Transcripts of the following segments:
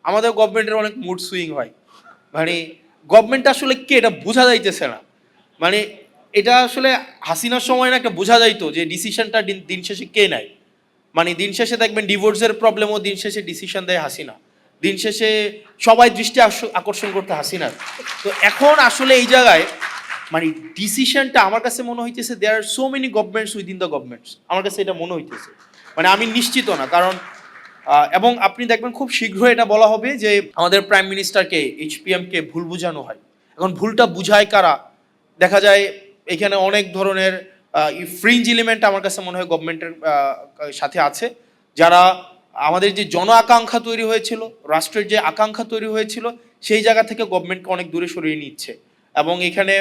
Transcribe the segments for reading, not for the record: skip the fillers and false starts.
আমাদের গভর্নমেন্টের অনেক মুড সুইং হয়, মানে গভর্নমেন্ট আসলে কে এটা বোঝা যাইতেছে না। মানে এটা আসলে হাসিনার সময় না একটা বোঝা যাইতো যে ডিসিশনটা দিন শেষে কে নেয়। মানে দিন শেষে দেখবেন ডিভোর্সের প্রবলেমও দিন শেষে ডিসিশন দেয় হাসিনা, দিন শেষে সবাই দৃষ্টি আকর্ষণ করতে হাসিনার। তো এখন আসলে এই জায়গায় মানে ডিসিশনটা আমার কাছে মনে হইতেছে there are so many governments within the governments, আমার কাছে এটা মনে হইতেছে। মানে আমি নিশ্চিত না, কারণ এবং আপনি দেখবেন খুব শীঘ্রই এটা বলা হবে যে আমাদের প্রাইম মিনিস্টারকে এইচপিএমকে ভুল বোঝানো হয়। এখন ভুলটা বুঝায় কারা? দেখা যায় এখানে অনেক ধরনের ফ্রিঞ্জ এলিমেন্ট আমার কাছে মনে হয় গভর্নমেন্টের সাথে আছে, যারা আমাদের যে জন আকাঙ্ক্ষা তৈরি হয়েছিল, রাষ্ট্রের যে আকাঙ্ক্ষা তৈরি হয়েছিল, সেই জায়গা থেকে গভর্নমেন্টকে অনেক দূরে সরিয়ে নিচ্ছে। এবং এখানে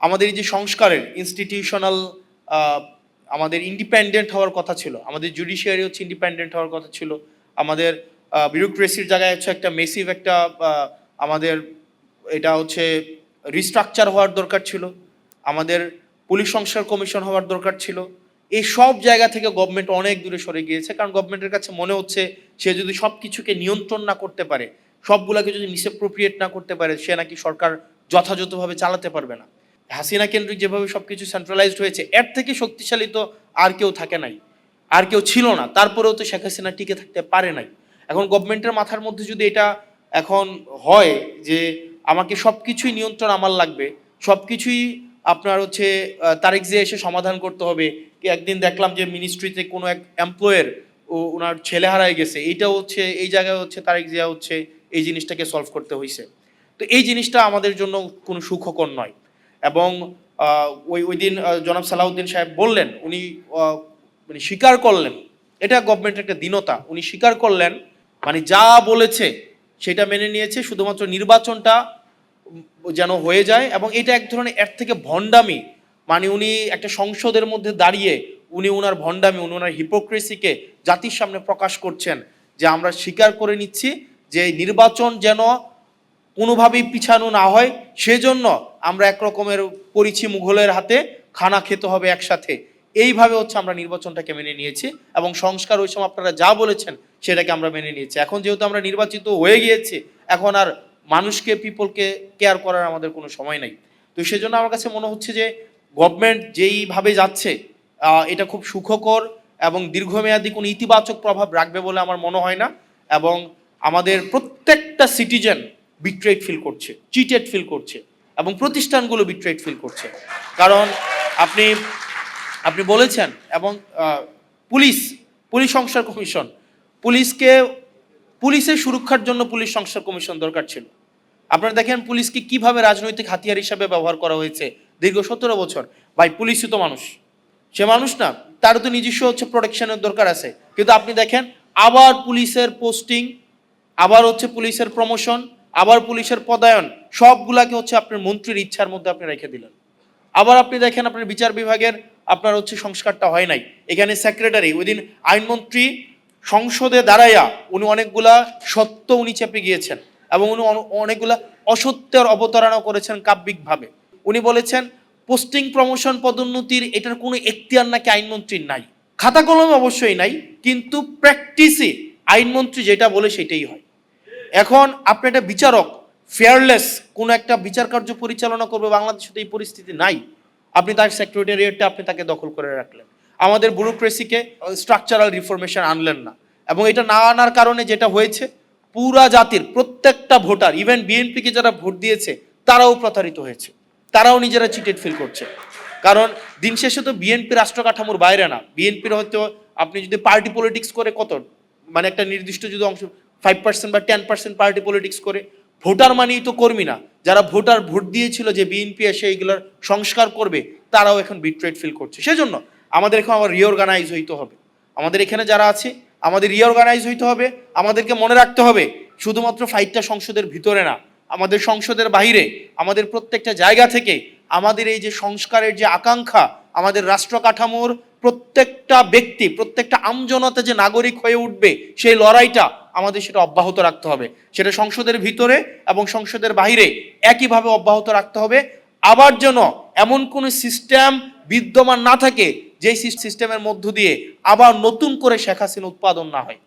আমাদের যে সংস্কারের ইনস্টিটিউশনাল আমাদের ইন্ডিপেন্ডেন্ট হওয়ার কথা ছিল, আমাদের জুডিশিয়ারি হচ্ছে ইন্ডিপেন্ডেন্ট হওয়ার কথা ছিল, আমাদের বিউরোক্রেসির জায়গায় হচ্ছে একটা মেসিভ একটা আমাদের এটা হচ্ছে রিস্ট্রাকচার হওয়ার দরকার ছিল, আমাদের পুলিশ সংস্কার কমিশন হওয়ার দরকার ছিল। এই সব জায়গা থেকে গভর্নমেন্ট অনেক দূরে সরে গিয়েছে, কারণ গভর্নমেন্টের কাছে মনে হচ্ছে সে যদি সব কিছুকে নিয়ন্ত্রণ না করতে পারে, সবগুলাকে যদি মিসঅ্যাপ্রোপ্রিয়েট না করতে পারে, সে নাকি সরকার যথাযথভাবে চালাতে পারবে না। হাসিনা কেন্দ্রিক যেভাবে সবকিছু সেন্ট্রালাইজড হয়েছে, এর থেকে শক্তিশালী তো আর কেউ থাকে নাই, আর কেউ ছিল না, তারপরেও তো শেখ হাসিনা টিকে থাকতে পারে নাই। এখন গভর্নমেন্টের মাথার মধ্যে যদি এটা এখন হয় যে আমাকে সবকিছুই নিয়ন্ত্রণ আমার লাগবে, সবকিছুই আপনার হচ্ছে তারেক জিয়া এসে সমাধান করতে হবে। একদিন দেখলাম যে মিনিস্ট্রিতে কোনো এক এমপ্লয়ের ওনার ছেলে হারায় গেছে, এইটাও হচ্ছে এই জায়গায় হচ্ছে তারেক জিয়া হচ্ছে এই জিনিসটাকে সলভ করতে হয়েছে। তো এই জিনিসটা আমাদের জন্য কোনো সুখকর নয়। এবং ওই দিন জনাব সালাউদ্দিন সাহেব বললেন, উনি মানে স্বীকার করলেন, এটা গভর্নমেন্টের একটা দীনতা, উনি স্বীকার করলেন, মানে যা বলেছে সেটা মেনে নিয়েছে, শুধুমাত্র নির্বাচনটা যেন হয়ে যায়। এবং এটা এক ধরনের এর থেকে ভণ্ডামি, মানে উনি একটা সংসদের মধ্যে দাঁড়িয়ে উনি ওনার ভণ্ডামি, উনি ওনার হিপোক্রেসিকে জাতির সামনে প্রকাশ করছেন যে আমরা স্বীকার করে নিচ্ছি যে নির্বাচন যেন কোনোভাবেই পিছানো না হয়, সেজন্য আমরা একরকমের পরিচি মুঘলের হাতে খানা খেতে হবে একসাথে, এইভাবে হচ্ছে আমরা নির্বাচনটাকে মেনে নিয়েছি। এবং সংস্কার ওই সময় আপনারা যা বলেছেন সেটাকে আমরা মেনে নিয়েছি। এখন যেহেতু আমরা নির্বাচিত হয়ে গিয়েছি, এখন আর মানুষকে পিপলকে কেয়ার করার আমাদের কোনো সময় নাই। তো সেজন্য আমার কাছে মনে হচ্ছে যে গভর্নমেন্ট যেইভাবে যাচ্ছে এটা খুব সুখকর এবং দীর্ঘমেয়াদী কোনো ইতিবাচক প্রভাব রাখবে বলে আমার মনে হয় না। এবং আমাদের প্রত্যেকটা সিটিজেন বিট্রেড ফিল করছে, চিটেড ফিল করছে, এবং প্রতিষ্ঠানগুলো বিট্রেড ফিল করছে। কারণ আপনি বলেছেন, এবং পুলিশ সংস্কার কমিশন, পুলিশের সুরক্ষার জন্য পুলিশ সংস্কার কমিশন দরকার ছিল। আপনারা দেখেন পুলিশকে কিভাবে রাজনৈতিক হাতিয়ার হিসাবে ব্যবহার করা হয়েছে দীর্ঘ 17 বছর। ভাই পুলিশই তো মানুষ, সে মানুষ না, তারও তো নিজস্ব হচ্ছে প্রোটেকশনের দরকার আছে। কিন্তু আপনি দেখেন আবার পুলিশের পোস্টিং, আবার হচ্ছে পুলিশের প্রমোশন, আবার পুলিশের পদায়ন, সবগুলাকে হচ্ছে আপনার মন্ত্রীর ইচ্ছার মধ্যে আপনি রেখে দিলেন। আবার আপনি দেখেন আপনার বিচার বিভাগের আপনার হচ্ছে সংস্কারটা হয় নাই। এখানে সেক্রেটারি, ওই দিন আইনমন্ত্রী সংসদে দাঁড়াইয়া উনি অনেকগুলা সত্য উনি চেপে গিয়েছেন, এবং উনি অনেকগুলা অসত্যের অবতারণা করেছেন কাব্যিকভাবে। উনি বলেছেন পোস্টিং প্রমোশন পদোন্নতির এটার কোনো এখতিয়ার নাকি আইনমন্ত্রীর নাই। খাতা কলমে অবশ্যই নাই, কিন্তু প্র্যাকটিসে আইনমন্ত্রী যেটা বলে সেটাই হয়। এখন আপনি একটা বিচারক ফেয়ারলেস কোনো একটা বিচার কার্য পরিচালনা করবে, বাংলাদেশে তো এই পরিস্থিতি নাই। আপনি তার সেক্রেটারিয়েটটা আপনি তাকে দখল করে রাখলেন, আমাদের ব্যুরোক্রেসিকে স্ট্রাকচারাল রিফরমেশন আনলেন না। এবং এটা না আনার কারণে যেটা হয়েছে, পুরা জাতির প্রত্যেকটা ভোটার, ইভেন বিএনপিকে যারা ভোট দিয়েছে তারাও প্রতারিত হয়েছে, তারাও নিজেরা চিটেড ফিল করছে। কারণ দিন শেষে তো বিএনপি রাষ্ট্র কাঠামোর বাইরে না। বিএনপির হয়তো আপনি যদি পার্টি পলিটিক্স করে কত, মানে একটা নির্দিষ্ট যদি অংশ 5% বা 10% পার্টি পলিটিক্স করে, ভোটার মানেই তো কর্মী না। যারা ভোট দিয়েছিল যে বিএনপি এসে এইগুলোর সংস্কার করবে, তারাও এখন বিট্রেড ফিল করছে। সেজন্য আমাদের এখন আবার রিঅর্গানাইজ হইতে হবে। আমাদের এখানে যারা আছে আমাদের রিঅর্গানাইজ হইতে হবে। আমাদেরকে মনে রাখতে হবে শুধুমাত্র ফাইটটা সংসদের ভিতরে না, আমাদের সংসদের বাইরে, আমাদের প্রত্যেকটা জায়গা থেকে আমাদের এই যে সংস্কারের যে আকাঙ্ক্ষা, আমাদের রাষ্ট্র কাঠামোর প্রত্যেকটা ব্যক্তি, প্রত্যেকটা আমজনতা যে নাগরিক হয়ে উঠবে, সেই লড়াইটা আমাদের সেটা অব্যাহত রাখতে হবে। সেটা সংসদের ভিতরে এবং সংসদের বাইরে একইভাবে অব্যাহত রাখতে হবে। আবার যেন এমন কোন সিস্টেম বিদ্যমান না থাকে যেই সিস্টেমের মধ্য দিয়ে আবার নতুন করে শেখ হাসিনা উৎপাদন না হয়।